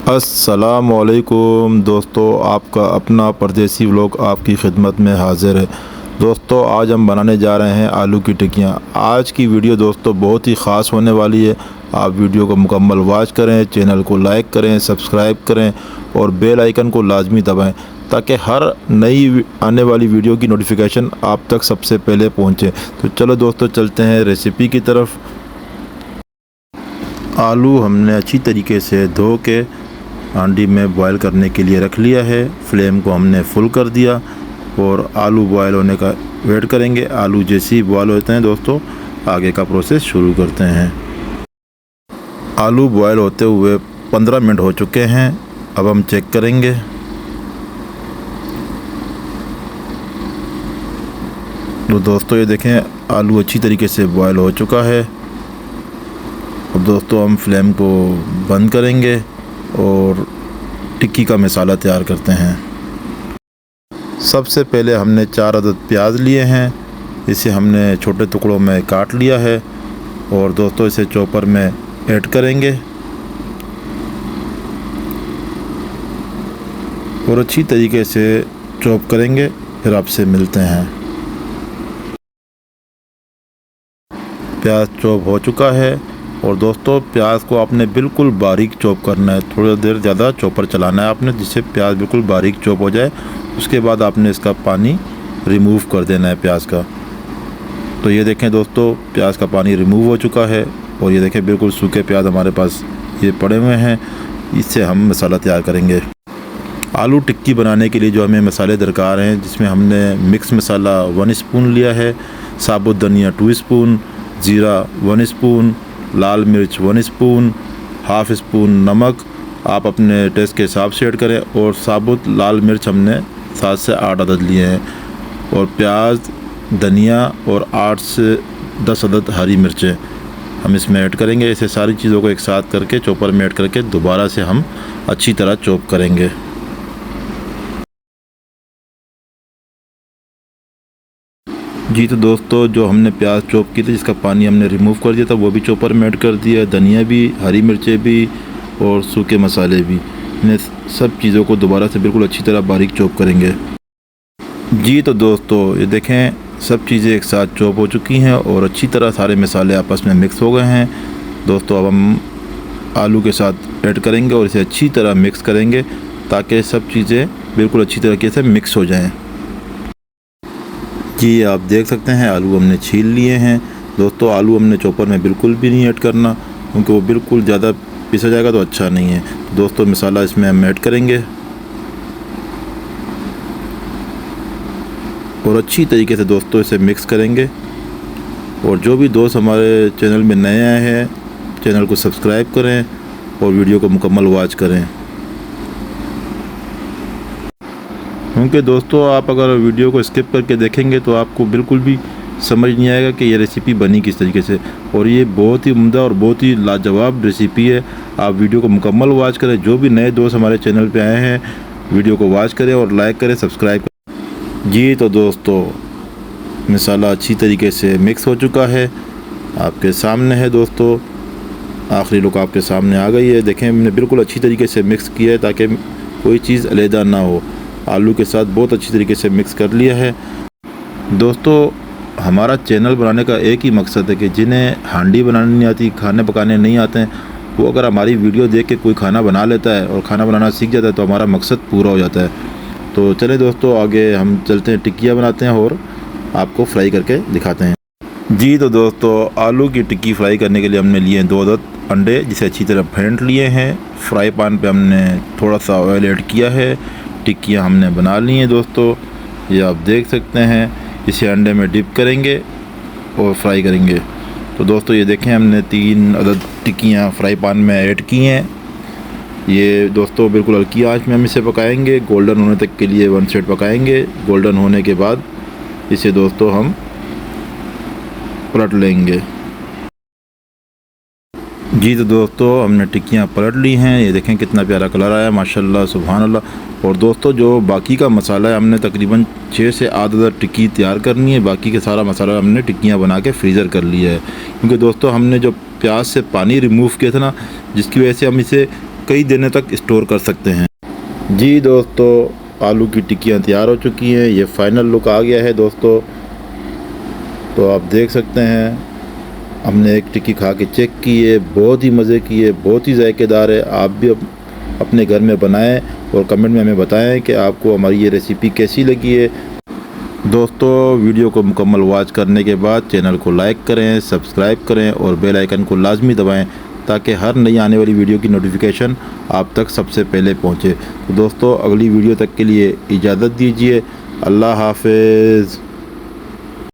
अस्सलामुअलैकुम दोस्तों, आपका अपना परदेसी व्लॉग आपकी खिदमत में हाज़िर है। दोस्तों आज हम बनाने जा रहे हैं आलू की टिक्कियाँ। आज की वीडियो दोस्तों बहुत ही ख़ास होने वाली है। आप वीडियो को मुकम्मल वॉच करें, चैनल को लाइक करें, सब्सक्राइब करें और बेल आइकन को लाजमी दबाएं ताकि हर नई आने वाली वीडियो की नोटिफिकेशन आप तक सबसे पहले पहुँचे। तो चलो दोस्तों चलते हैं रेसिपी की तरफ। आलू हमने अच्छी तरीके से धो के हांडी में बॉयल करने के लिए रख लिया है। फ्लेम को हमने फुल कर दिया और आलू बॉयल होने का वेट करेंगे। आलू जैसे ही बॉयल होते हैं दोस्तों आगे का प्रोसेस शुरू करते हैं। आलू बॉयल होते हुए 15 मिनट हो चुके हैं। अब हम चेक करेंगे। तो दोस्तों ये देखें आलू अच्छी तरीके से बॉयल हो चुका है। अब दोस्तों हम फ्लेम को बंद करेंगे और टिक्की का मसाला तैयार करते हैं। सबसे पहले हमने 4 अदद प्याज लिए हैं। इसे हमने छोटे टुकड़ों में काट लिया है और दोस्तों इसे चॉपर में ऐड करेंगे और अच्छी तरीके से चॉप करेंगे। फिर आपसे मिलते हैं। प्याज चॉप हो चुका है और दोस्तों प्याज को आपने बिल्कुल बारीक चॉप करना है। थोड़ी देर ज़्यादा चॉपर चलाना है आपने, जिससे प्याज बिल्कुल बारीक चॉप हो जाए। उसके बाद आपने इसका पानी रिमूव कर देना है प्याज का। तो ये देखें दोस्तों प्याज का पानी रिमूव हो चुका है और ये देखें बिल्कुल सूखे प्याज हमारे पास ये पड़े हुए हैं। इससे हम मसाला तैयार करेंगे। आलू टिक्की बनाने के लिए जो हमें मसाले दरकार हैं, जिसमें हमने मिक्स मसाला 1 स्पून लिया है, साबुत धनिया 2 स्पून, ज़ीरा 1 स्पून, लाल मिर्च 1 स्पून, हाफ़ स्पून नमक आप अपने टेस्ट के हिसाब से ऐड करें और साबुत लाल मिर्च हमने 7 से 8 अदद लिए हैं और प्याज, धनिया और 8 से 10 अदद हरी मिर्चें हम इसमें ऐड करेंगे। इसे सारी चीज़ों को एक साथ करके चॉपर में ऐड करके दोबारा से हम अच्छी तरह चॉप करेंगे। जी तो दोस्तों जो हमने प्याज चॉप की थी, जिसका पानी हमने रिमूव कर दिया था, वो भी चॉपर में ऐड कर दिया। धनिया भी, हरी मिर्चें भी और सूखे मसाले भी, इन्हें सब चीज़ों को दोबारा से बिल्कुल अच्छी तरह बारीक चॉप करेंगे। जी तो दोस्तों ये देखें सब चीज़ें एक साथ चॉप हो चुकी हैं और अच्छी तरह सारे मसाले आपस में मिक्स हो गए हैं। दोस्तों अब हम आलू के साथ ऐड करेंगे और इसे अच्छी तरह मिक्स करेंगे ताकि सब चीज़ें बिल्कुल अच्छी तरीके से मिक्स हो जाएँ। जी आप देख सकते हैं आलू हमने छील लिए हैं। दोस्तों आलू हमने चॉपर में बिल्कुल भी नहीं ऐड करना, क्योंकि वो बिल्कुल ज़्यादा पिसा जाएगा तो अच्छा नहीं है। तो दोस्तों मसाला इसमें हम ऐड करेंगे और अच्छी तरीके से दोस्तों इसे मिक्स करेंगे। और जो भी दोस्त हमारे चैनल में नए आए हैं, चैनल को सब्सक्राइब करें और वीडियो को मुकम्मल वॉच करें, क्योंकि दोस्तों आप अगर वीडियो को स्किप करके देखेंगे तो आपको बिल्कुल भी समझ नहीं आएगा कि ये रेसिपी बनी किस तरीके से। और ये बहुत ही उम्दा और बहुत ही लाजवाब रेसिपी है। आप वीडियो को मुकम्मल वॉच करें। जो भी नए दोस्त हमारे चैनल पे आए हैं वीडियो को वॉच करें और लाइक करें, सब्सक्राइब करें। जी तो दोस्तों मसाला अच्छी तरीके से मिक्स हो चुका है, आपके सामने है दोस्तों। आखिरी लुक आपके सामने आ गई है। देखें हमने बिल्कुल अच्छी तरीके से मिक्स किया है ताकि कोई चीज़ अलहदा ना हो। आलू के साथ बहुत अच्छी तरीके से मिक्स कर लिया है। दोस्तों हमारा चैनल बनाने का एक ही मकसद है कि जिन्हें हांडी बनानी नहीं आती, खाने पकाने नहीं आते हैं, वो अगर हमारी वीडियो देख के कोई खाना बना लेता है और खाना बनाना सीख जाता है तो हमारा मकसद पूरा हो जाता है। तो चले दोस्तों आगे हम चलते हैं, टिक्कियाँ बनाते हैं और आपको फ्राई करके दिखाते हैं। जी तो दोस्तों आलू की टिक्की फ्राई करने के लिए हमने लिए हैं 2 अदद अंडे, जिसे अच्छी तरह फेंट लिए हैं। फ्राई पैन पर हमने थोड़ा सा ऑयल ऐड किया है। टिक्कियाँ हमने बना ली हैं दोस्तों, ये आप देख सकते हैं। इसे अंडे में डिप करेंगे और फ्राई करेंगे। तो दोस्तों ये देखें हमने 3 अदद टिक्कियाँ फ्राई पैन में ऐड की हैं। ये दोस्तों बिल्कुल हल्की आंच में हम इसे पकाएंगे, गोल्डन होने तक के लिए 1 साइड पकाएंगे। गोल्डन होने के बाद इसे दोस्तों हम पलट लेंगे। जी तो दोस्तों हमने टिक्कियाँ पलट ली हैं। ये देखें कितना प्यारा कलर आया, माशाल्लाह सुभान अल्लाह। और दोस्तों जो बाकी का मसाला है, हमने तकरीबन 6 से 8 अदद टिक्की तैयार करनी है। बाकी के सारा मसाला हमने टिक्कियाँ बना के फ्रीज़र कर लिया है, क्योंकि दोस्तों हमने जो प्याज से पानी रिमूव किया था ना, जिसकी वजह से हम इसे कई दिनों तक स्टोर कर सकते हैं। जी दोस्तों, आलू की टिक्कियाँ तैयार हो चुकी हैं। ये फाइनल लुक आ गया है दोस्तों। तो आप देख सकते हैं, हमने एक टिक्की खा के चेक की है, बहुत ही मज़े की है, बहुत ही जायकेदार है। आप भी अपने घर में बनाएं और कमेंट में हमें बताएं कि आपको हमारी ये रेसिपी कैसी लगी है। दोस्तों, वीडियो को मुकम्मल वॉच करने के बाद चैनल को लाइक करें, सब्सक्राइब करें और बेल आइकन को लाजमी दबाएं ताकि हर नई आने वाली वीडियो की नोटिफिकेशन आप तक सबसे पहले पहुंचे। तो दोस्तों, अगली वीडियो तक के लिए इजाज़त दीजिए। अल्लाह हाफ़िज़।